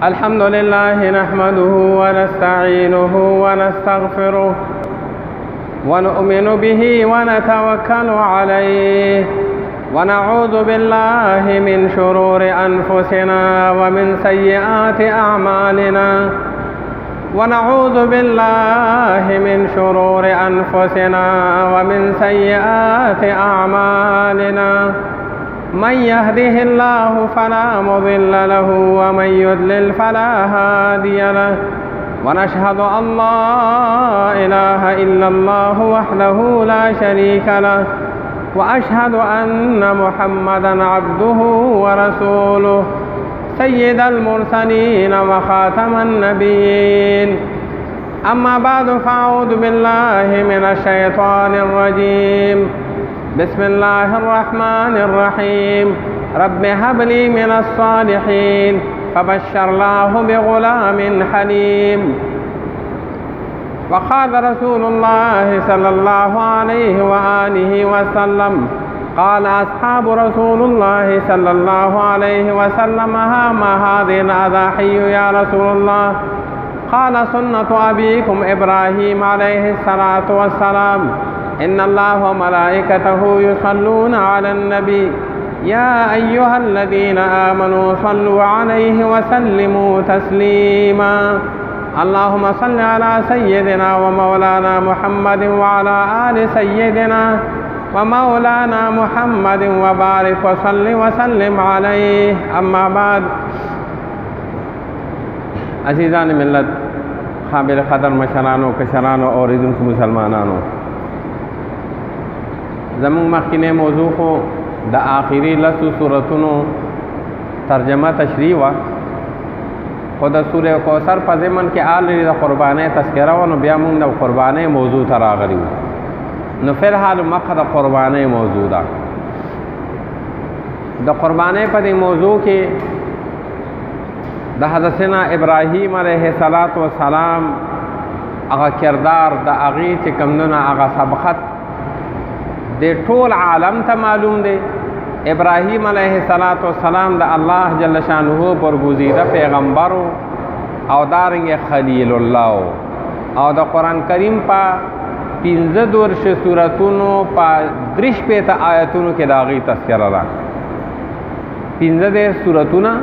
الحمد لله نحمده ونستعينه ونستغفره ونؤمن به ونتوكل عليه ونعوذ بالله من شرور أنفسنا ومن سيئات أعمالنا ونعوذ بالله من شرور أنفسنا ومن سيئات أعمالنا من يهده الله فلا مضل له ومن يضلل فلا هادي له ونشهد أن لا إله إلا الله وحده لا شريك له وأشهد أن محمدًا عبده ورسوله سيد المرسلين وخاتم النبيين أما بعد فأعوذ بالله من الشيطان الرجيم بسم الله الرحمن الرحيم رب هب لي من الصالحين فبشرناه بغلام حليم وقال رسول الله صلى الله عليه وآله وسلم قال أصحاب رسول الله صلى الله عليه وسلم ما هذه الأضاحي يا رسول الله قال سنة أبيكم إبراهيم عليه الصلاة والسلام إن الله وملائكته يصلون على النبي يا أيها الذين آمنوا صلوا عليه وسلموا تسليما اللهم صل على سيدنا ومولانا محمد وعلى آل سيدنا ومولانا محمد وبارك وسلم عليه أما بعد عزیزان ملت قابل قدر مشرانو کشرانو اوریدونکو مسلمانانو زمون مخکینه موضوع خو د آخري لسو سورتونو ترجمه تشریح وا خو د سوره کوثر په ضمن کې آلری د قربانۍ تذکره و نو بیا موږ د قربانۍ موضوع ته راغلي وو نو فلحال مخه د قربانۍ موضوع ده د قربانۍ په دې موضوع کې د حضرتنا ابراهیم علیه السلام هغه کردار د هغې چې کمدونه هغه سبقت د ټول عالم ته معلوم دی ابراهیم علیه السلام د الله جل شانه برگزیده پیغمبر او دارنګ خلیل الله او د قرآن کریم په 15 سورتونو په 3 آیتونو کې د هغې تذکره ده 15 سورتونه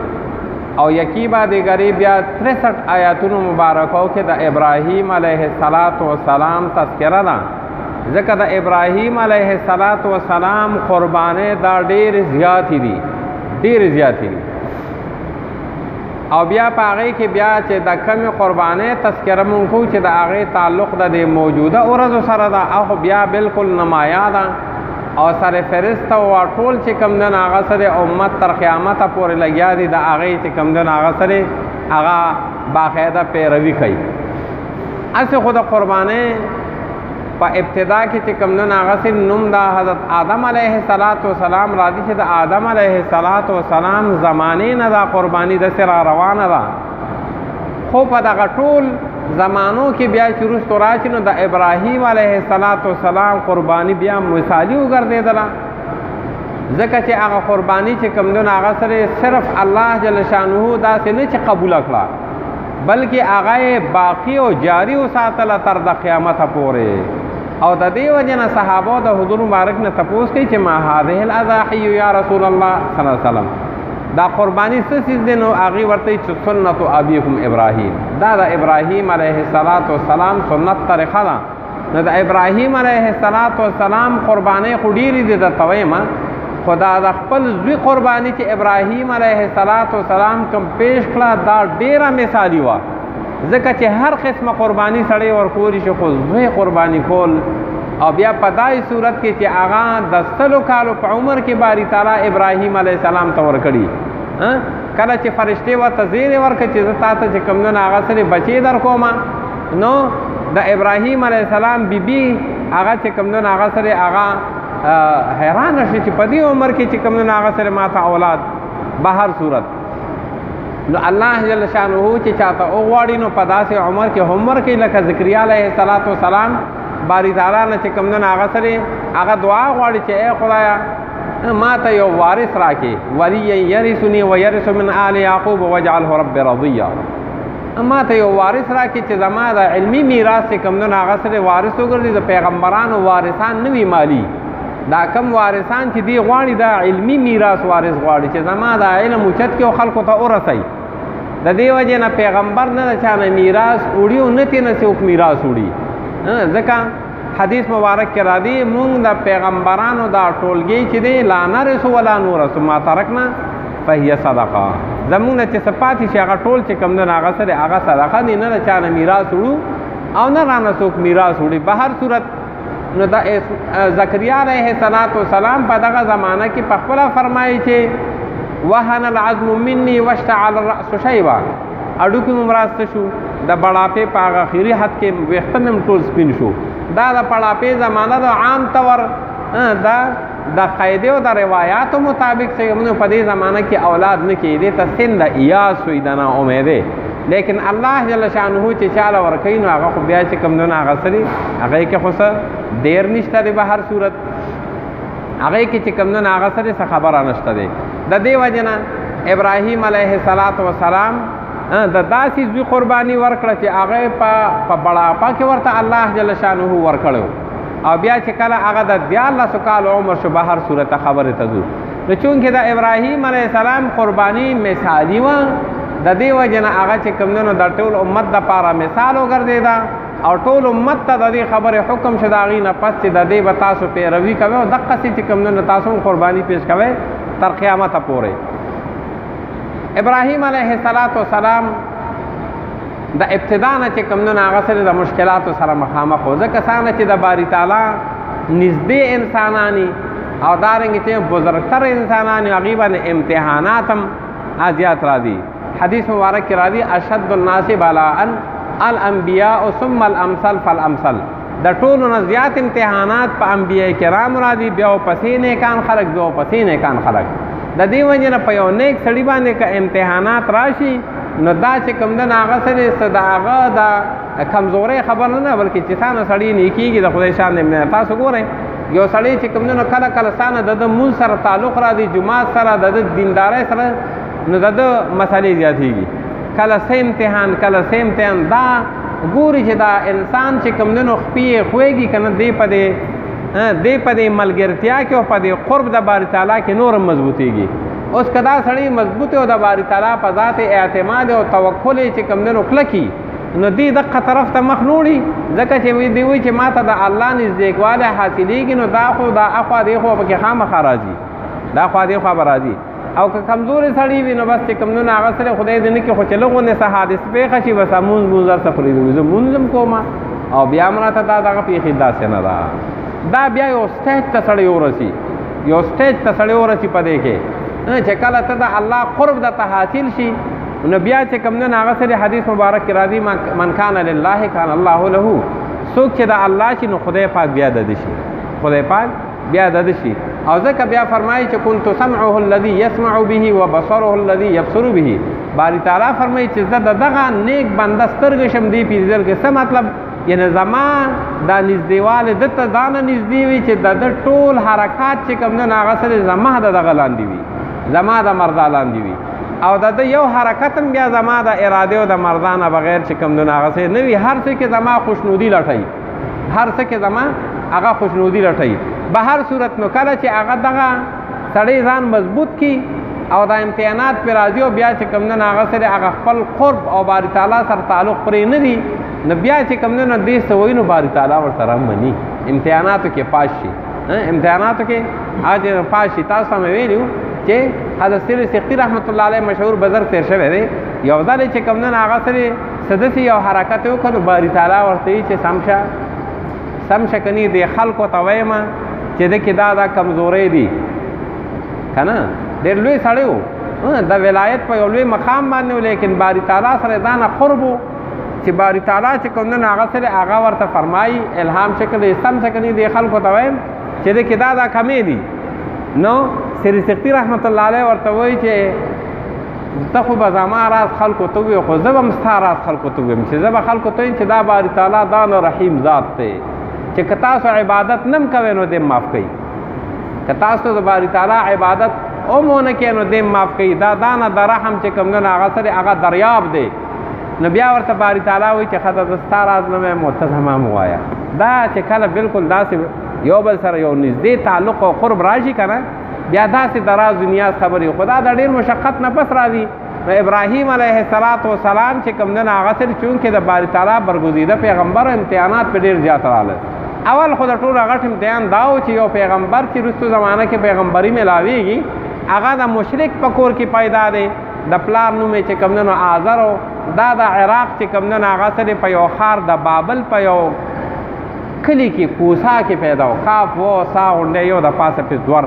او یکی با دیگری بیا 63 آیاتونو مبارکو کې د ابراهیم علیه السلام تذکره ده ځکه د ابراهیم علیه السلام قربانې دا ډېر زیاتې دي او بیا په هغې کې بیا چې د کمې قربانۍ تذکره مونږ کوو چې د هغې تعلق د دې موجوده ورځو سره ده او بیا بالکل نمایه ده او سره فرسته او ټول چې کوم دن هغه سره امت تر قیامته پورې لګیا دي د هغې چې کوم دن هغه سره هغه باقاعده پیروي کوي هسې خو د قربانۍ په ابتدا کې چې کوم دن هغه سره نوم د حضرت آدم علیه السلام راځي چې د آدم علیه السلام زمانې نه دا قرباني داسې را روانه ده خو په دغه ټول زمانو کې بیا چې وروسته راشي نو د ابراهیم علیه السلام قرباني بیا مثالي وګرځېدله ځکه چې هغه قرباني چې کوم دونه هغه سره صرف الله جل شانه داسې نه چې قبوله کړه بلکې هغه یې باقي او جاري وساتله تر د قیامته پورې او د دې وجې نه صحابو د حضور مبارک نه تپوس کوي چې ما هذه الاضاحي یا رسول الله صلی الله علیه وسلم دا قربانی څه څیز دی نو هغې ورته چې سنت ابیکم ابراهیم دا د ابراهیم علیه السلام سنت طریقه ده نو د ابراهیم علیه السلام قربانۍ خو ډېرې دي درته وایم خو دا د خپل زوی قرباني چې ابراهیم علیه السلام کوم پیش کړه دا ډېره مثالي وه ځکه چې هر قسمه قرباني سړی ورکولی شي خو زوی قرباني کول او بیا په دای صورت کې چې هغه د 100 کالو په عمر کې باری تعالی ابراهیم علیه السلام ته ورکړي کله چې فرشتې ورته زیری ورکړه چې زه تا ته چې کوم دونه هغه سره بچی در کوم نو د ابراهیم علیه السلام بیبي هغه چې کوم دونه هغه سره هغه حیرانه شي چې په دې عمر کې چې کوم دونه هغه سره ما ته اولاد به هر صورت نو الله جل شانه چې چاته وغواړي نو په داسې عمر کې هم ورکوي لکه ذکریا علیه السلام باری تعالی نه چې کوم دونه هغه سره هغه دعا غواړي چې ای خدایا ما ته یو وارث راکې ولیا یرثنی ویرث من آل یعقوب واجعله رب رضیا ما ته یو وارث راکې چې زما د علمي میراث چې کوم نه هغه سره وارث وګرځي د پیغمبرانو وارثان نه وي مالی دا کم وارثان چې دی غواړي دا علمي میراث وارث غواړي چې زما د علم اوچت کې خلکو ته ورسوي د دې وجې نه پیغمبر نه د چا نه میراث وړي او نه ترې نه څوک میراث وړي ځکه حدیث مبارک کې راځي مونږ د پیغمبرانو دا ټولګي چې دی لا نرث ولا نورث ما ترکنا فهي صدقه زمونږ نه چې څه پاتې شي هغه ټول چې کوم دی هغه سره هغه صدقه دی نه د چا نه میراث وړو او نه رانه څوک میراث وړي په هر صورت نو دا زکریا علیه السلام په دغه زمانه کې په خپله فرمایي چې وهن العظم مني واشتعل الرأس شیبا اډوکې مو مراسته شو د بړاپې په هغه اخري حد کې ویښته مې ټول سپین شو دا د بړاپې زمانه د عام طور دا د قاعدې او د روایاتو مطابق چې موږ په دې زمانه کې اولاد نه کېدی ته سن د ایاس وي د نا امیدې لیکن الله جل شانه چې چاله ورکوي نو هغه خو بیا چې کوم نه هغه سري هغه کې خو څه دیر نشته دی به هر صورت هغه کې چې کوم نه هغه سره څه خبره نشته دی د دې وجه نه ابراهیم علیه السلام د داسې زوی قرباني ورکړه چې هغه په بړاپه کې ورته الله جل شانه ورکړو او بیا چې کله هغه د 14 کال عمر شو به هر صورت خبره ته ځو نو چونکې د ابراهیم علیه السلام قرباني مثالي وه د دې وجه نه هغه چې کوم نه د ټول امت دپاره مثال وګرځېده او ټول امت ته د دې خبرې حکم شو د هغې نه پس چې د دې به تاسو پیروي کوئ او دقسې چې کوم نه تاسو هم قرباني پیش کوئ تر قیامته پورې ابراهیم علیه السلام د ابتدا نه چې کوم نه هغه سره د مشکلاتو سره مخامخ و ځکه څنګه چې د باري تعالی نږدې انسانانی او دارنګې چې بزرګتر انسانانی هغې باندې امتحانات هم زیات راځي حدیث مبارک کې راځي اشد الناس بلاء الانبیاء ثم الامثل فالامثل د ټولو نه زیات امتحانات په انبیاء کرام راځي بیا ورپسې نیکان خلک بیا ورپسې نیکان خلک د دې وجې نه په یو نیک سړي باندې که امتحانات راشي نو دا چې کوم ده هغه سره څه د هغه د کمزورۍ خبر نه بلکې چې څانه سړي نیکېږي د خدای شان دی تاسو ګورئ یو سړی چې کوم ده کله کله څانه د مونځ سره تعلق راځي جومات سره د دیندارۍ سره نو د مسلې زیاتېږي کله څه امتحان کله څه امتحان دا ګوري چې دا انسان چې کوم دی نو خپې یې خوږي که نه دی په دې ملګرتیا کې او په دې قرب د باري تعالی کې نور هم مضبوطېږي اوس که دا سړی مضبوط او د باري تعالی په ذات اعتماد او توکل یې چې کوم دی نو کلکي نو دی دقه طرف ته مخ نوړي ځکه چې دی وایي چې ما ته د الله نزدېکوالی حاصلېږي نو دا خو دا اخوا دې خوا پکې خامخا راځي دا خوا دې خوا به راځي او که کمزورې سړی وي نو بس چې کوم نه هغه سره خدای دې نه کړي خو چې لږ غوندې څه حادث پېښه شي بس مونځ ورڅه پرېږدي زه مونځ هم کومه او بیا هم راته دا دغه پېښې داسې نه ده دا بیا یو سټیج ته سړی ورسي یو سټیج ته سړی ورسي په دې کې چې کله ته د الله قرب درته حاصل شي نو بیا چې کوم نه هغه سره حدیث مبارک کې راځي من کان لله کان الله له څوک چې د الله شي نو خدای پاک بیا د ده شي خدای پاک بیا د ده شي او ځکه بیا فرمایي چې كنت سمعه الذي يسمع به وبصره الذي يبصر به باری تعالی فرمایي چې زه د دغه نیک بنده سترګې شم دی پیژدل کې څه مطلب یعنی زما دا نږدېوالی ده ته ځانه نږدې وي چې د ده ټول حرکات چې کوم نه هغه سره زما د دغه لاندې وي زما د مرضا لاندې وي او د ده یو حرکت هم بیا زما د ارادې او د مرضا نه بغیر چې کوم نه هغه سره نه وي هر څه کې زما خوشنودي لټوي هر څه کې زما هغه خوشنودي لټوي به هر صورت نو کله چې هغه دغه سړی ځان مضبوط کی او دا امتحانات پې راځي او بیا چې کوم نه هغه سره هغه خپل قرب او باري تعالی سره تعلق پرې نه دي نو بیا چې کوم نه دې څه وایي نو باري تعالی ورسره مني امتحاناتو کې پاس شي امتحاناتو کې اج پاس شي تاسو هم ویلو چې حضرت سیر سختي رحمت الله علیه مشهور بزرګ تیر شوی دی یو ځل چې کوم نه هغه سره سدسې یو حرکت وکړ باري تعالی ورته چې سمشه کني د خلکو ته وایم چې د کې دا کمزورۍ دي که نه ډېر لوی سړی و د ولایت په یو لوی مقام باندې و لیکن باري تعالی سره دا نه قرب و چې باري تعالی چې کوم نه هغه سره هغه ورته فرمایي الهام شکل سم شکني د خلکو ته وایم چې د کې دا کمې دي نو سیر سختي رحمت الله علیه ورته وایي چې ته خو به زما راز خلکو ته ووایې خو زه به هم ستا راز خلکو ته ووایم چې زه به خلکو ته وایم چې دا باري تعالی دا نه رحیم ذات دی چې که تاسو عبادت نم کوئ نو دې معاف کوي که تاسو ته د باری تعالی عبادت اومونه کې نو دې معاف کوي. دا دانه د رحم چې کوم نه هغه سره هغه دریاب دی. نو بیا ورته باری تعالی وایي چې ښه د ستا راز نه مې متزمه مه وایه. دا چې کله بالکل داسې یو بل سره یو نږدې تعلق او قرب راشي که نه بیا داسې د راز و نیاز خبرې خو دا د ډېر مشقت نه پس راځي. نو ابراهیم علیه السلام چې کوم نه هغه سره چونکې د باری تعالی برګزیده پیغمبر امتحانات په ډېر زیات راغلل. اول خو د ټولو غټ امتحان دا و چې یو پیغمبر چې وروستو زمانه کې پیغمبري میلاویږي هغه د مشرک په کور کې پیدا دی. د پلار نوم یې چې کوم نه آذر و. دا د عراق چې کوم نه هغه سره په یو ښار د بابل په یو کلي کې کوسا کې پیدا و. کاف و سا غونډې یو د پاسه پې زور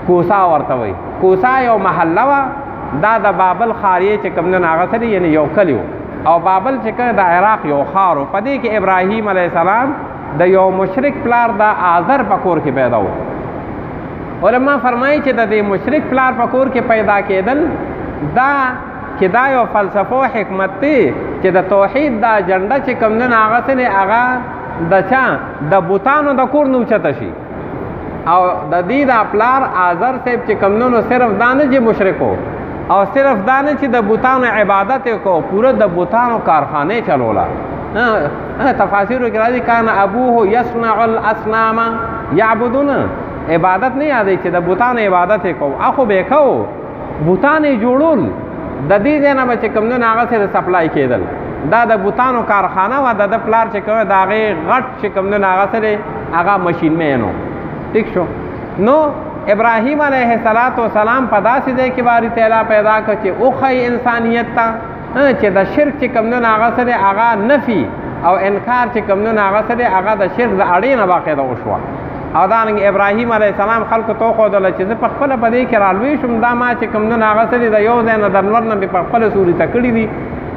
کوسا ورته وایي. کوسا یو محله وه. دا د بابل ښاریې چې کوم نه هغه سره یعنې یو کلي و او بابل چې کوم د عراق یو ښار و. په دې کې ابراهیم علیه السلام د یو مشرک پلار د آذر په کور کې پیدا و. علما فرمایي چې د دې مشرک پلار په کور کې پیدا کېدل دا چې دا یو فلسفه او حکمت دی چې د توحید دا اجنډه چې کوم نه هغه سره هغه د چا د بوتانو د کور نه اوچته شي او د دې د پلار آذر صاحب چې کوم نه صرف دا نه چې مشرک و او صرف دا نه چې د بوتانو عبادت کو پوره د بوتانو کارخانه چلولا. تفاسیرو کې راځي کان ابوه یصنع الاصنام یعبدون. عبادت نه یادې چې د بوتانو عبادت کو اخو به کو بوتانې جوړول د دې ځای نه به چې کوم نه هغه سره سپلای کېدل. دا د بوتانو کارخانه وه. د پلار چې کوم د هغې غټ چې کوم نه هغه سره هغه مشین مینو. ٹھیک شو. نو ابراهیم علیه السلام په داسې ځای کې باری تعالی پیدا کړ چې وښایي انسانیت ته چې د شرک چې کوم نه هغه سره هغه نفي او انکار چې کوم نه هغه سره هغه د شرک د اړې نه باقاعده وشوه. او دارنګه ابراهیم علیه السلام خلکو ته وښودله چې زه په خپله په دې کې رالوی شوم. دا ما چې کوم نه هغه سره د یو ځای نه د نور نه مې په خپله سوري ته کړي دي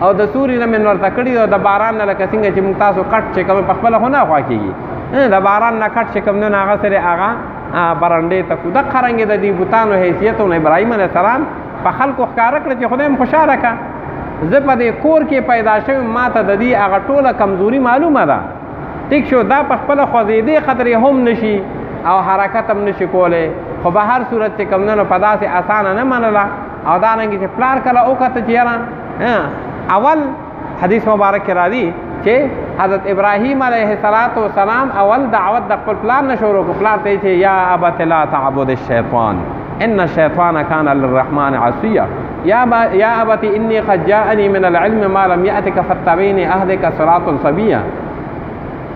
او د سوري نه مې نور ته کړي دي او د باران نه لکه څنګه چې موږ تاسو کټ چې کوم په خپله خو نه خوا کېږي د باران نه کټ چې کوم نه هغه سره هغه برنډې ته کو. دغه رنګې د دې بوتانو حیثیتونه ابراهیم علیه السلام په خلکو ښکاره کړه چې خدای م خوشحاله کړه. زه په دې کور کې پیدا شوی ما ته د دې هغه ټوله کمزوري معلومه ده. ټیک شو. دا په خپله خوځېدې خطرې هم نشي او حرکت هم نشي کولی خو به هر صورت چې کوم نه په داسې اسانه نه منله. او دارنګې چې پلار کله وکته چې یاره اول حدیث مبارک کې راځي چې حضرت ابراهیم علیه السلام اول دعوت د خپل پلار نه شروع کړ. پلار ته یې چې یا ابت لا تعبد الشیطان ان الشیطان کان للرحمن عصیا. یا ابت انی قد جاءنی من العلم ما لم یأتک فاتبعنی اهدک صراطا سویا.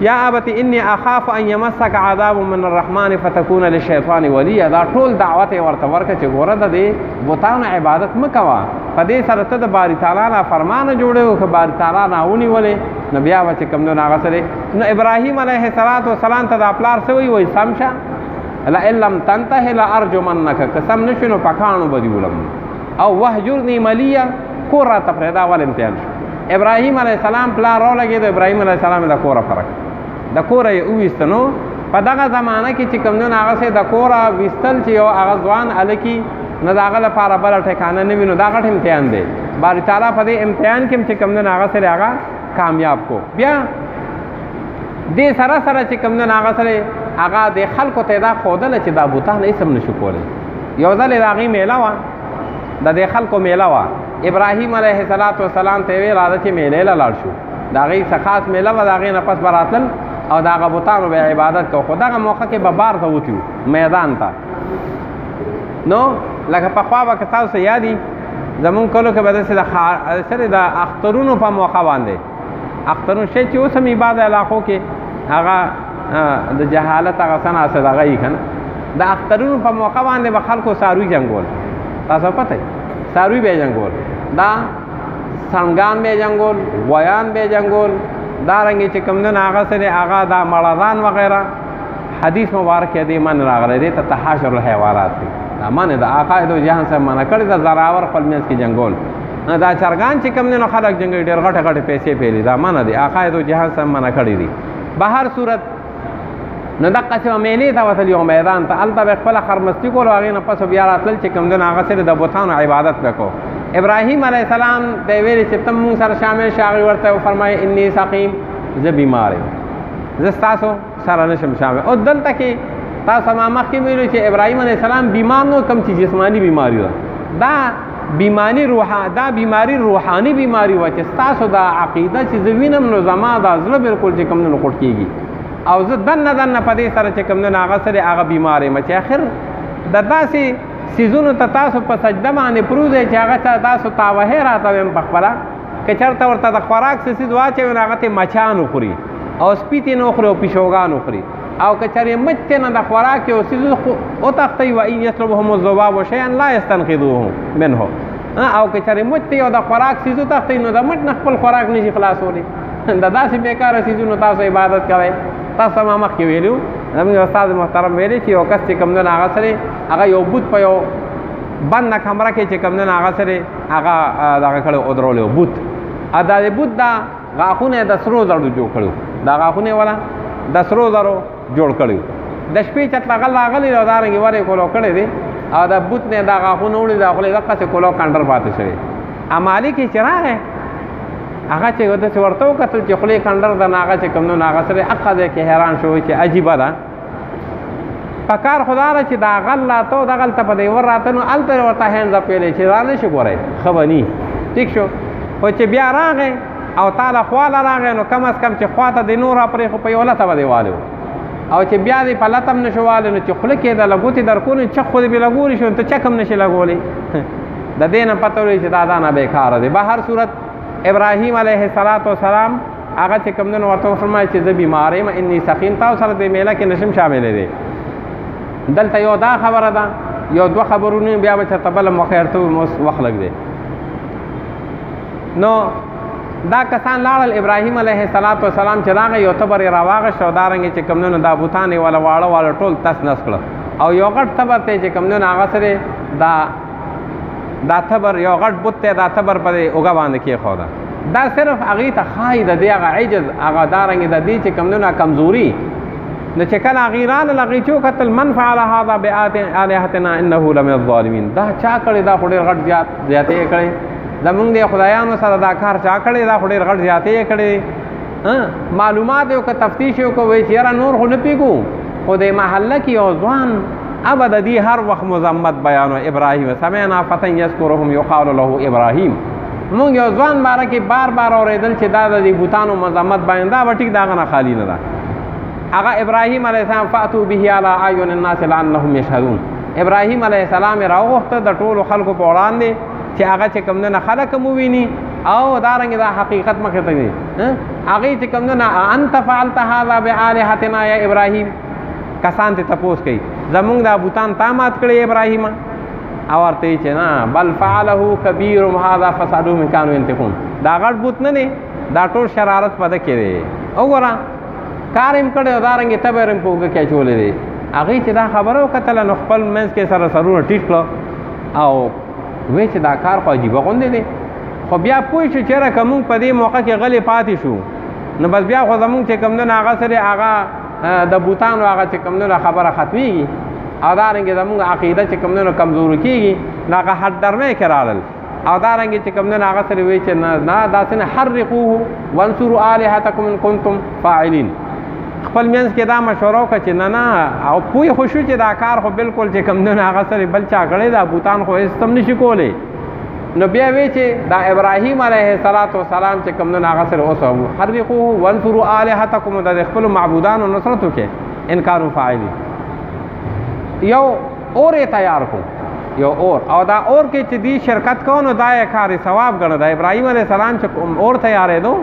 یا ابت انی اخاف ان یمسک عذاب من الرحمن فتکون للشیطان ولیا. دا ټول دعوت یې ورته ورکړه چې ګوره د دې بوتانو عبادت مه کوه. په دې سره ته د باری تعالی نه فرمانه جوړوي که باری تعالی نه ونیولې نو بیا به چې کوم نه هغه سره. نو ابراهیم علیه السلام ته دا پلار څه وایي سم شه لئن لم تنته لارجمنک. که سم نه شي نو په کاڼو به دې ولم او وهجرني ملیه. کور راته پرېږده. اول امتحان شو. ابراهیم علیه السلام پلار راولګېد. ابراهیم علیه السلام د کوره فرق د کوره یې وویسته. نو په دغه زمانه کې چې کوم نه هغه د کوره ویستل چې یو هغه ځوان هلکي نو د هغه لپاره بله ټکانه نه وي. نو دا غټ امتحان دی. باری تعالی په دې امتحان کې چې کوم نه هغه سره هغه کامیاب کو. بیا دې سره سره چې کوم نه هغه سره هغه د خلکو ته دا ښودله چې دا بوتان هېڅ هم نشو کولی. یو ځل د هغې میله وه د دې خلکو میله وه. ابراهیم علیه السلام ته یې ویل راځه چې میلې له لاړ شو. د هغې څه خاص میله وه. د هغې نه پس به راتلل او د هغه بوتانو به عبادت کو. خو دغه موقع کې به بار ته وتیو میدان ته. نو لکه پخوا به که تاسو یادي زمونږ کلو کې به داسې د اخترونو په موقع باندې اخترون شی چې اوس هم بعض علاقو کې هغه د جهالت هغه څه دغه یي که نه د اخترونو په موقع باندې به خلکو څاروي جنګول. تاسو پته څاروي به یې جنګول. دا سنګان به یې جنګول غویان به یې جنګول. دارنګې چې کوم نه هغه سره هغه دا مړدان وغیره حدیث مبارک کې دې من راغلی دی ته تحاشر الحیوانات دی. دا منې د عقاید و جهان سره منع کړي د زراور خپل منځ کې جنګول. دا چرګان چې کوم نه خلک جنګوي ډېر غټې غټې پیسې پیلي. دا منع دی. عقاید و جهان سره منع کړي دي. به هر صورت نو دقسې به میلې ته وتل یو میدان ته. هلته به خپله خرمستي کول او هغې نه پس بیا راتلل چې کوم نه هغه سره د بوتانو عبادت به کو. ابراهیم علیه السلام ته یې ویلې چې ته مونږ سره شامل شه. هغې ورته وفرمایي انی سقیم زه بیمار یم زه ستاسو سره نشم شامل. او دلته کې تاسو ما مخکې ویلو چې ابراهیم علیه السلام بیمار نو کم چې جسمانی بیماری ده دا بیماری روحانی بیماری و چې تاسو دا عقیده چې زه وینم نو زما دا زړه بالکل چې کوم نه قوت کېږي او زه دنه په دې سره چې کوم نه هغه سره هغه بیمار یم چې آخر د داسې سیزونو ته تاسو په سجده باندې پروزئ چې هغه تاسو تاوهې راته ویم په خپله که چېرته ورته د خوراک څه څیز واچوي نو هغه ته مچان وخوري او سپي ترې نه وخوري او پیشوګان وخوري او که چېرې مچ ته نه د خوراک یو څیز وتښتوي وان یسلبهم الذباب شیئا لا یستنقذوه منه او که چېرې مچ ته یو د خوراک څیز وتښتوي نو د مچ نه خپل خوراک نشي خلاصولی د داسې بېکاره څیزونو تاسو عبادت کوئ تاسو ما مخکې ویلي زموږ استاد محترم ویلي چې یو کس چې کوم دی هغه سره هغه یو بوت په یو بنده کمره کې چې کوم دی هغه سره هغه دغه کړی ودرولی بوت دا د بوت دا غاښونه د سرو زرو جوړ کړي دا غاښونه والا د سرو زرو جوړ کړي د شپې چېرته غل راغلی او دارنګې ورې کولو کړی دی او د بوت نه دا غاښونه وړي د خولې دقسې کولو کنډر پاتې شوی مالک یې چې راغی هغه چې داسې ورته وکتل چې خولې کنډر ده نو هغه چې کوم نو هغه سره هغه ځای کې حیران شو چې عجیبه ده په کار خو دا ده چې دا غل راته و دغلته په دې ور راته نو هلته ورته هینځ اپېلی چې را نه شي ګورئ ښه به ني ټیک شو خو چې بیا راغی او تا له خواله راغی نو کم از کم چې خوا ته دې نور راپرېښو په یو لته به دې والي او چې بیا دې په لته هم نه شو والی نو چې خوله کېدله ګوتې در کولې چک خو دې بې لګولی شو نو ته چک هم نه شي لګولی د دې نه پته ولګي چې دا نه بېکاره دی به هر صورت ابراهیم علیه السلام هغه چې کوم دی نو ورته وفرمایي چې زه بیمار یم انی سقیم تاسو سره دې میله کې نشم شاملی دی دلته یو دا خبره ده یو دوه خبرونه بیا به چېرته بله موقع ورته وخت لږ دی نو دا کسان لاړل ابراهیم علیه السلام چې راغی یو تبر یې راواغېست او دارنګې چې کوم دی نو دا بوتان یې والا واړه واړه ټول تس نس کړه او یو غټ تبر ته چې کوم دی نو هغه سره دا تبر یو غټ بوت ته دا تبر په اوږه باندې کېښوده دا صرف هغې ته ښایي د دې هغه عجز هغه دارنګې د دې چې کوم دی نو کمزوري نو چې کله هغې راغلل هغې چې وکتل من فعل هذا بآلهتنا انه لمن الظالمین دا چا کړی دا خو ډېر غټ زیاتې یې کړی زمونږ د خدایانو سره دا کار چا کړی دا خو ډېر غټ زیاتې یې کړی معلومات یې وکړه تفتیش یې وکړه وایي چې یاره نور خو نه پوهېږو خو د محله کې یو ځوان ابد دی هر وخت مذمت بیانو ابراهیم سمعنا فتى یذکرهم یقال له ابراهیم مونږ یو ځوان باره کې بار بار اورېدل چې دا د دې بوتانو مذمت بیان دا به ټیک د هغه نه خالي نه ده هغه ابراهیم علیه السلام فاتو به علی اعین الناس لعلهم یشهدون ابراهیم علیه السلام یې راوغوښته د ټولو خلکو په وړاندې چې هغه چې کوم نه خلک هم وویني او دارنګې دا حقیقت مخې ته وي هغې چې کوم نه انت فعلت هذا بآلهتنا یا ابراهیم کسان ته تپوس کوي زمونږ دا بوتان تا مات کړی ابراهیم او ورته یې چې نه بل فعله کبیرهم هذا فاسألوهم ان کانوا ینطقون دا غټ بوت نه دی دا ټول شرارت په ده کې دی وګوره کار یې کړی او دارنګې تبر یې په اوږه کې اچولی دی هغې چې دا خبره وکتله نو خپل منځ کې سره سرونه ټیټ کړه او وی چې دا کار خو عجیبه غوندې دی خو بیا پوه شو چېرې که مونږ په دې موقع کې غلې پاتې شو نو بس بیا خو زمونږ چې کوم دی نو هغه سره هغه د بوتانو هغه چې کوم دی نو خبره ختمېږي او دارنګې زمونږ عقیده چې کوم دی نو کمزورو کېږي نو هغه حد درمۍ کې راغلل او دارنګې چې کوم دی نو هغه سره وایي چې نه داسې نه حرقوه وانصروا آلهتکم ان کنتم فاعلین خپل منځ کې دا مشوره وکړه چې نه او پوه خو شو چې دا کار خو بالکل چې کوم دی نو هغه سره بل چا کړی دا بوتان خو هېڅ هم نشي کولی نو بیا وی چې دا ابراهیم علیه السلام چې کوم دی نو هغه سره اوس حرقوه وانصروا آلهتکم د خپلو معبودانو نصرت وکړي ان کانوا فاعلین یو اور یې تیار کړو یو اور او دا اور کې چې دی شرکت کوو نو دا یې کار ثواب ګڼه د ابراهیم علیه السلام چې اور تیارېدو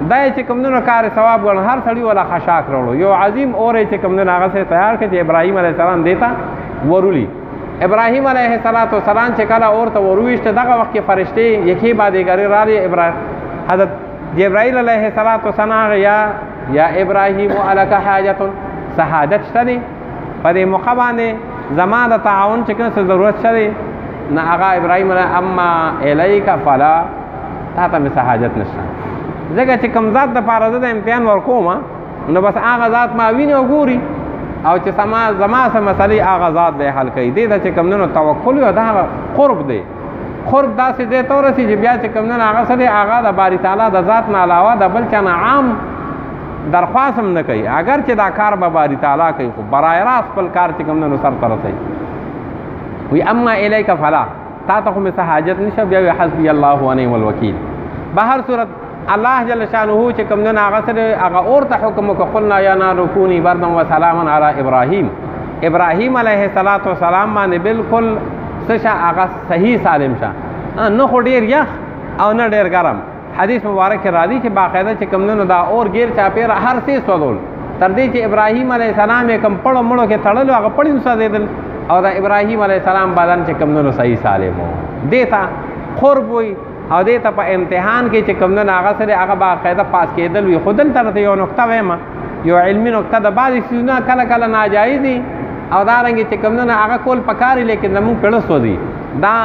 دا یې چې کوم دی نو کار ثواب ګڼه هر سړي والا خشاک راوړو یو عظیم اور یې چې کوم دی نو هغه سره تیار کړي چې ابراهیم علیه السلام دې ته ورولي ابراهیم علیه السلام چې کله اور ته ورویشته دغه وخت کې فرشتې یکې بادیګرې راغلې حضرت جبرائیل علیه السلام یا ابراهیم الک حاجة څه حاجت شته دی په دې موقع باندې زما د تعاون چې کوم څه ضرورت شته دی نه هغه ابراهیم اما الیک فلا تا ته مې څه حاجت نشته ځکه چې کوم ذات دپاره زه د امتحان ورکوم نو بس هغه ذات ما ویني او ګوري او چې زما څه مسلې هغه ذات به حل کوي دې ته چې کوم دی نو توکل وي دا قرب دی قرب داسې ځای ته ورسي چې بیا چې کوم دی نو هغه څه دی هغه د باري تعالی د ذات نه علاوه د بل چا نه عام درخواست هم نه کوي، اگر چې دا کار به باری تعالی کوي خو برای راست خپل کار چې کوم نه سر ته رسوي. وی اما الیک فلا، تا ته خو مې څه حاجت نشته، بیا وی حسبی الله ونعم الوکیل. به هر صورت الله جل شانه چې کوم نه هغه سره هغه اور ته حکم وکړ، قلنا یا نار کونی بردا و سلاما علی ابراهیم. ابراهیم علیه السلام باندې بالکل څه هغه صحیح سالم شه، نه خو ډېر یخ او نه ډېر ګرم. حدیث مبارک کې راځي چې باقاعده چې کوم نه دا اور غیر چاپېره هر څه سوځول، تر دې چې ابراهیم علیه السلام یې کوم پړو مړو کې تړلو هغه پړي هم سوځېدل، او دا ابراهیم علیه السلام بدن چې کوم نه صحیح سالم و. دې ته قرب وي او دې ته په امتحان کې چې کوم نه هغه سره هغه باقاعده پاس کېدل وي. خو دلته ته یو نقطه وایم، یو علمي نقطه د بعضې څیزونه کله کله ناجایز دي او دارنګې چې کوم نه هغه کول پکار دي، لیکن زمونږ کړه سوځي. دا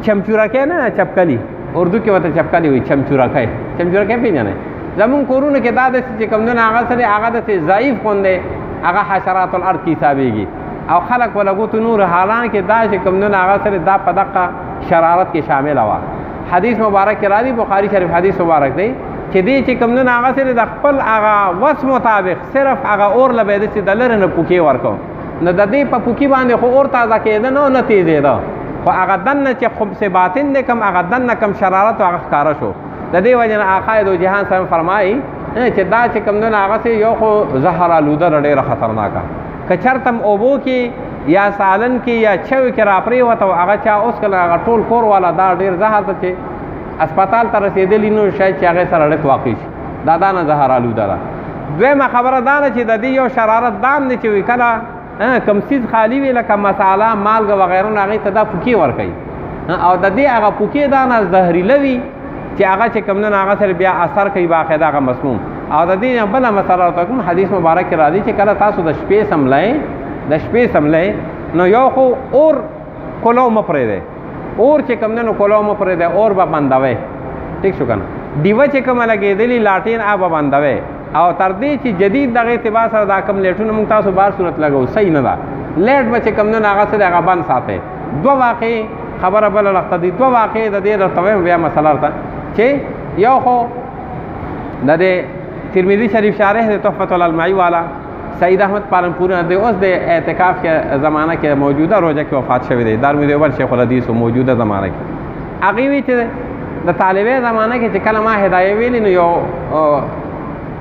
چمچورکۍ نه چپکلي، اردو کې ورته چپکلي وایي، چمچورکۍ پېژنئ. زمونږ کورونو کې دا داسې چې کوم نه هغه سره هغه داسې ضعیف غوندې هغه حشرات الارض کې حسابېږي او خلک ولګوتو نور، حالانکې دا چې کوم نه هغه سره دا په دقه شرارت کې شامله وه. حدیث مبارک کې راځي، بخاري شریف حدیث مبارک دی چې دې چې کوم نه هغه سره د خپل هغه وس مطابق صرف هغه اور له به داسې د لرې نه پوکې ورکړو، نو د دې په پوکي باندې خو اور تازه کېده نه تیزېده، خو هغه دننه چې خبث باطن دی کم هغه دننه کم شرارت هغه ښکاره شو. د دې وجې نه آقا دو جهان صاحب فرمایي چې دا چې کوم نه هغه یو خو زهر آلوده ډېره خطرناکه، که چېرته م اوبو کې یا سالن کې یا چوي کې راپرېوته او هغه چا اوس کله هغه ټول کور والا دا ډېر زهر ته چې اسپتال ته رسېدلی نو شاید چې هغې سره ډېر واقع شي، دا نه زهر آلوده ده. دویمه خبره دا ده چې د دې یو شرارت دام دی چې وي کله کم څیز خالي وي لکه مساله مالګه وغیره نو هغې ته دا پوکې ورکوي، او د دې هغه پوکې دا نه زهریله وي چې هغه چې کوم نه هغه سره بیا اثر کوي باقاعده هغه مسموم. او د دې بله مسله ورته کوم، حدیث مبارک کې راځي چې کله تاسو د شپې سملئ نو یو خو اور کولو مه پرېږدئ، اور چې کوم نه نو کولو مه پرېږدئ، اور به بندوئ، ټیک شو که نه. ډیوه چې کومه لګېدلي لاټین هغه به بندوئ، او تر دې چې جدید دغه اعتبار سره دا کوم لیټونه موږ تاسو بار صورت لګو صحیح نه ده، لیټ به چې کوم نه هغه سره هغه بند ساتئ. دوه واقعې خبره بله لخته دي، دوه واقعې د دې درته وایم بیا مسله ورته چې یو خو د دې ترمذي شریف شارح د تحفة العلمائی والا سعید احمد پالنپوری دی، اوس د اعتکاف کې زمانه کې موجوده روزه کې وفات شوی دی، دارمی دیوبند شیخ الحدیث موجوده زمانه کې. هغې وی چې د طالبې زمانه کې چې کله ما هدایه ویلي نو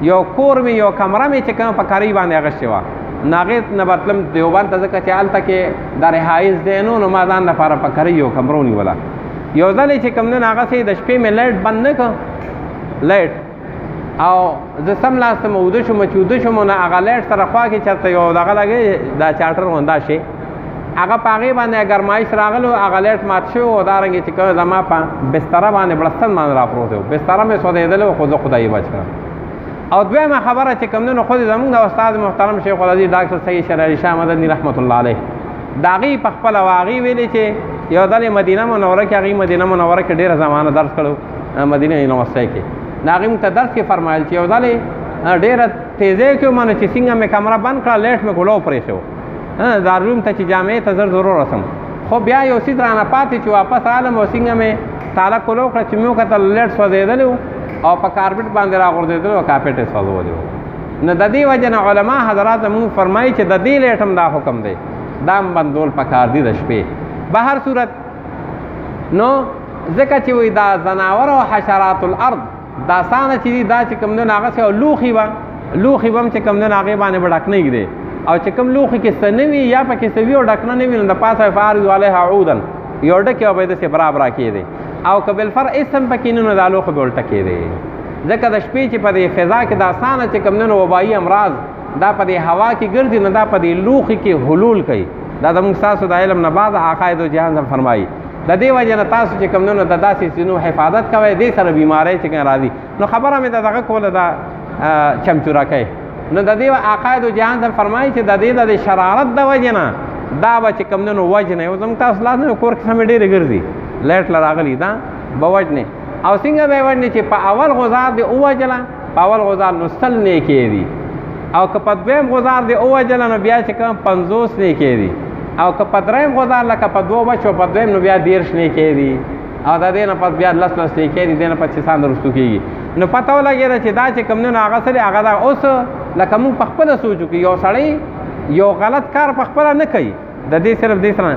یو کور مې یو کمره مې چې کومه په کاري باندې اخیستې وه، نو هغې نه به تلم دیوبند ته، ځکه چې هلته کې د رهایز دی نو ما ځان لپاره په کاري یو کمره ونیوله. یو ځل چې کوم نه هغسې د شپې مې لایټ بند نه کړ، لایټ، او زه سم لاسته مې اوده شوم چې اوده شوم نو هغه لایټ سره خوا کې چېرته یو دغه لګی دا چارټر غوندا شي هغه په هغې باندې ګرمایش راغلو، هغه لایټ مات شوی و، دارنګې چې کوم زما په بستره باندې بړستن باندې راپروت و، بستره مې سوځېدلی و، خو زه خدایي بچ کړم. او دویمه خبره چې کوم نه خو زموږ د استاد محترم شیخ العزیز ډاکټر سید شیر علي شاه مدني رحمت الله علیه د هغې په خپله و هغې ویلې چې یو ځل یې مدینه منوره کې هغې مدینه منوره کې ډېره زمانه درس کړو، مدینه یونیورسټۍ کې د هغې موږ ته درس کې فرمایل چې یو ځل یې ډېره تیزۍ کې ومنه چې څنګه مې کمره بند کړه، لیټ مې ګلو پرېښی و، دارالعلوم ته چې جامعې ته زر ضرور رسم، خو بیا یو څیز رانه پاتې چې واپس رالم او څنګه مې تاله کلو کړه چې مې وکتل لیټ سوځېدلی و او په کارپېټ باندې راغورځېدلی و، کارپېټ یې سوځولی و. نو د دې وجه نه علما حضرات زموږ فرمایي چې د دې لیټ هم دا حکم دی، دا هم بندول پکار دي د شپې. به هر صورت نو ځکه چې وایي دا ځناور او حشرات الارض دا سانه چې دي دا چې کوم نه هغسې او لوښي به هم چې کوم نه هغې باندې به ډکنه ږدي، او چې کوم لوښي کې څه نه وي یا پکې څه وي او ډکنه نه وي نو د پاسه فعارض علیها عودا یو ډکې او به یې داسې برابره کېدی، او که بالفرع هېڅ هم پکې نه نو دا لوښي به الټه کېدی. ځکه د شپې چې په دې فضا کې دا سانه چې کوم نه وبایي امراض دا په دې هوا کې ګرځي نو دا په دې لوښي کې حلول کوي. دا زموږ ستاسو د علم نه بعد عقاید جهان هم فرمایي. د دې وجې نه تاسو چې کوم نه د داسې څیزونو حفاظت کوئ، دې سره بیماری چې کوم راځي. نو خبره مې د دغه کوله دا چمچورکۍ، نو د دې عقاید جهان هم فرمایي چې د دې د شرارت د وجې نه دا به چې کوم نه وجنې او زموږ تاسو لاس نه کور کې سمې ډېرې ګرځي لایټ له راغلي دا به وجنې، او څنګه به یې وجنې چې په اول غذار دې ووجله، په اول غذار نو 100 نیکې دي، او که په دویم غذار دې ووجله نو بیا چې کوم 50 نیکې دي، او که په دریم غذار لکه په 2 بچو په دویم نو بیا 10 نیکې دي، او د دې نه پس بیا 10 نیکې دي، دې نه پس 6 رستو کېږي. نو پته ولګېده چې دا چې کوم نه هغه سره هغه دا اوس لکه موږ په خپله سوچو کې یو سړی یو غلط کار په خپله نه کوي د دې صرف دې سره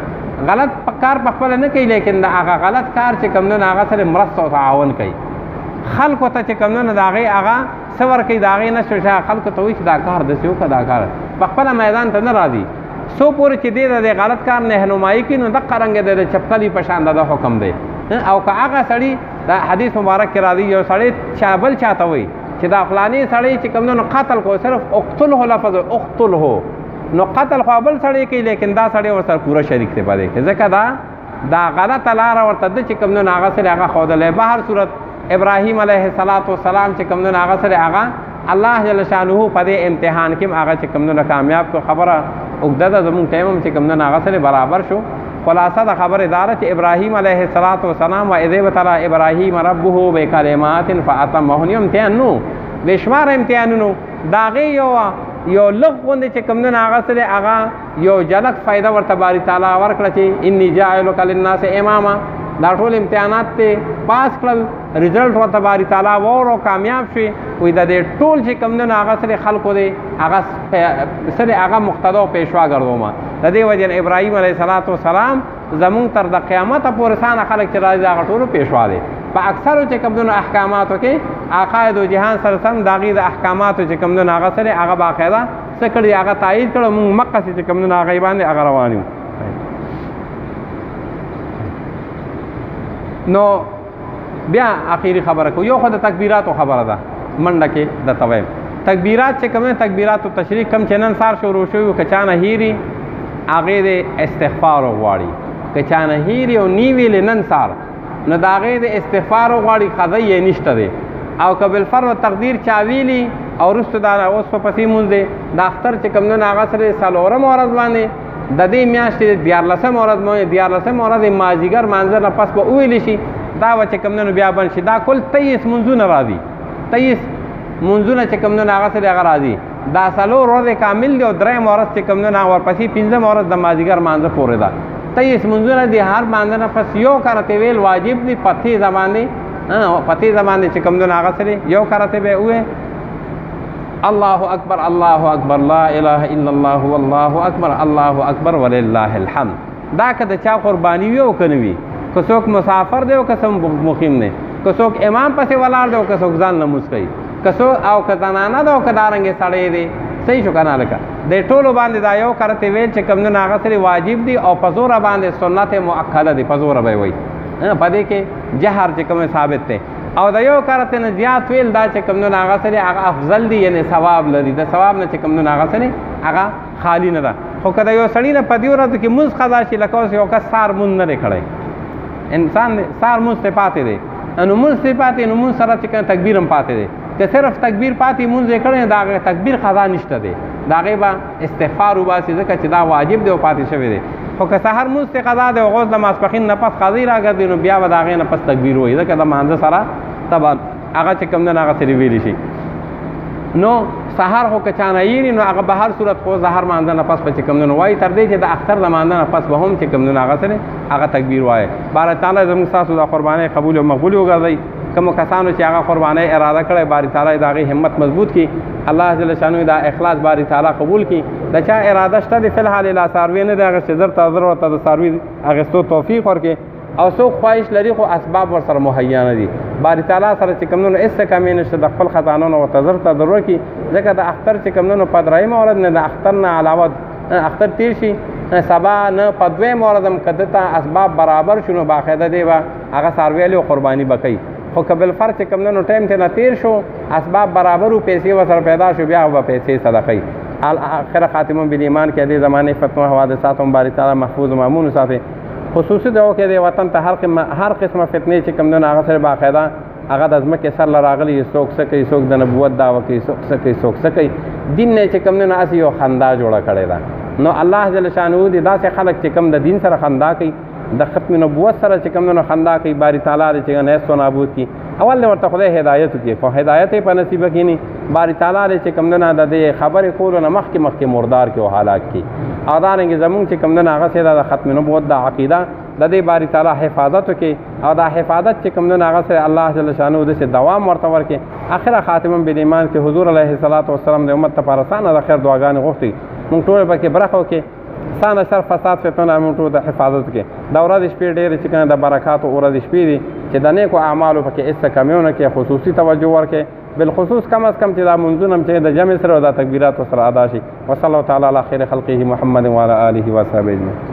غلط کار په خپله نه کوي لیکن د هغه غلط کار چې کوم نه هغه سره مرسته او تعاون کوي خلکو ته چې کوم نه د هغې هغه څه ورکوي د هغې نه شوشه خلکو ته وایي چې دا کار داسې وکړه دا کار په خپله میدان ته نه راځي څو پورې چې دې د غلط کار رهنمایي کړي نو دقه رنګه د چپقلي په شان د حکم دی او که هغه سړي دا حدیث مبارک کې راځي یو سړی بل چاته وایي چې دا فلاني سړی چې کوم نه قتل کو صرف اقتله لفظ اقتله نو قتل خو بل سړی کوي لیکن دا سړی ورسره پوره شریک دی پدې کې ځکه دا غلطه لاره ورته ده چې کوم نه هغه سره هغه ښودلی په هر صورت ابراهیم علیه السلام چې کوم نه هغه سره هغه الله جل شانه په دې امتحان کې هغه چې کوم نه کامیاب کو خبره اوږده ده زمونږ ټایم هم چې کوم نه هغه سره برابر شو خلاصه د خبرې داره چې ابراهیم علیه السلام و اذ ابتلى ابراهیم ربه بکلمات فاتمهن امتحان نو بشمار امتحانونو د هغې یو لږ غوندې چې کوم نه هغه سره هغه یو جلک فایده ورته باري تعالی ورکړه چې انی جاعلک للناس اماما دا ټول امتحانات ته پاس کړل رزلټ ورته باري تعالی وورو کامیاب شوي وایي د دې ټول چې کوم نه هغه سره خلکو دی هغه سره هغه مقتدا او پیشوا ګرځومه د دې وجې نه ابراهیم علیه السلام زمونږ تر د قیامته پورې سانه خلک چې راځي هغه ټولو پیشوا دی په اکثرو چې کوم نه احکاماتو کې عقاید او جهان سره سم د هغې د احکاماتو چې کوم نه هغه سره هغه باقاعده څه کړي هغه تایید کړه موږ مقصد چې کوم نه هغې باندې هغه روان یو نو بیا اخیری خبره کو یو خو د تکبیراتو خبره ده منډه کې د تویم تکبیرات چې کوم تکبیراتو تشریح کم چې نن سار شروع شوي که چا نه هیري هغې د استغفار غواړي که چا نه هیري او نی ویلې نن سار نو د هغې د استغفار غواړي قضی یې نشته دی او که بالفرض و تقدیر چا ویلي او وروسته دا اوس په پسې مونځ دی د اختر چې کوم نه هغه سره څلورم ورځ باندې د دې میاشتې 14مه ورځ باندې 14مه ورځ د مازدیګر مانځه نه پس به وویلی شي دا به چې کوم نه بیا بند شي دا کل 23 مونځونه راځي 23 مونځونه چې کوم نه هغه سره هغه راځي دا څلور ورځې کامل دي او درېیمه ورځ چې کوم نه ورپسې 15مه ورځ د مازدیګر مانځه پورې ده 23 مونځونه دي هر مانځه نه پس یو کرته ویل واجب دي په تیزه باندې چې کوم نه هغه سره یو کرته به ووایې الله اکبر لا اله الا الله والله اکبر الله اکبر ولله الحمد دا که د چا قرباني وي او که نه وي که څوک مسافر دی او که څوک مقیم دی که څوک امام پسې ولاړ دی او که څوک ځان لمونځ کوي که څوک او که زنانه ده او که دارنګې سړی دی صحیح شو که نه لکه د ټولو باندې دا یو کرته ویل چې کوم نه هغه سره واجب دي او په زوره باندې سنت مؤکده دی په زوره به وایي په دې کې جهر چې کوم ثابت دی او د یو کرته نه زیات ویل دا چې کوم نه هغه سره هغه افضل دی یعنی ثواب لري د ثواب نه چې کوم نه هغه سره هغه خالی نه ده خو که د یو سړي نه په دې ورځو کې مونځ قضا شي لکه اوس یو کس سار مونځ نه دی کړی انسان سار مونځ ته پاتې دی نو مونځ ته پاتې نو مونځ سره چې کوم تکبیر هم پاتې دی که صرف تکبیر پاتې مونځ یې کړی د هغې تکبیر قضا نشته دی د هغې به استغفار وباسي ځکه چې دا واجب دی او پاتې شوی دی خو که سحر مونځ ته قضا دی او غوث د ماسپښین نه پس قضا راګرځي نو بیا به د هغې نه پس تکبیر وایي ځکه د مانځه سره طبعا هغه چې کوم نه هغه سره ویلی شي نو سحر خو که چا نه یېري نو هغه به هر صورت خو سحر مانځه نه پس به چې کوم نه وایي تر دې چې د اختر د مانځه نه پس به هم چې کوم نه هغه سره هغه تکبیر وایي باره تعالی زموږ ستاسو د قربانۍ قبول او مقبول وګرځوي کومو کسانو چې هغه قربانۍ اراده کړی باری تعالی د هغې همت مضبوط کړي الله جل شانو دا اخلاص باری تعالی قبول کړي د چا اراده شته د فلحال لا څاروي نه دی هغه چې زر ته زر ورته د څاروي اخیستو توفیق ورکړي او څوک خواهش لري خو اسباب ورسره مهیا نه دي باری تعالی سره چې کوم نه هېڅ څه کمې نشته د خپل خزانو نه ورته زر ته ضرور کړي ځکه د اختر چې کوم نه په درېیمه ورځ نه د اختر نه علاوه اختر تیر شي سبا نه په دویمه ورځ هم که دته اسباب برابر شو نو باقاعده دی به هغه څارویلې او قرباني به کوي خو که بالفرض چې کوم نه نو ټایم ته نه تیر شو اسباب برابر و پیسې ورسره پیدا شو بیا به پیسې صدقوي آخر خاتمه بالایمان کې دې زمانې فتنو حوادثات هم باری تعالی محفوظ و مامون وساتي خصوصي دغو کې د وطن ته هر قسمه فتنې چې کوم نه هغه سره باقاعده هغه د ځمکې سر له راغلي څوک څه کوي څوک د نبوت دعوه کوي څوک څه کوي څوک څه کوي دین نه چې کوم نه هسې یو خندا جوړه کړې ده نو الله جل شانه دې داسې خلک چې کوم د دین سره خندا کوي د ختم نبوت سره چې کوم نه خندا کوي باری تعالی دې چې نیست و نابود کړي اول دې ورته خدای هدایت وکړي خو هدایت یې په نصیبه کې نه باری تعالی دې چې کوم نه د دې خبرې کولو نه مخکې مردار کړي او هلاک کړي او دارنګې زمونږ چې کوم نه هغه سره د ختم نبوت د عقیده د دې باری تعالی حفاظت وکړي او دا حفاظت چې کوم نه هغه سره الله جل شانه د دوام ورته ورکړي. اخره خاتمه بالایمان کې حضور علیه الصلاۃ والسلام د امت لپاره سانه د خیر دعاګانې غوښتي. موږ ټول پکې برخه وکړي سانه شر فساد فتنه موږ ټول د حفاظت کې دا ورځ شپې ډېرې چې کنه د برکات او ورځ شپې دي چې د نیکو اعمالو پکې هیڅ کمیونه کې خصوصي توجه ورکړي. بالخصوص کم از کم چې دا منځونه چې د جمع سره او د تکبیرات سره ادا شي. وصلی الله تعالی علی خیر خلقه محمد وعلى آله وصحبه اجمعین.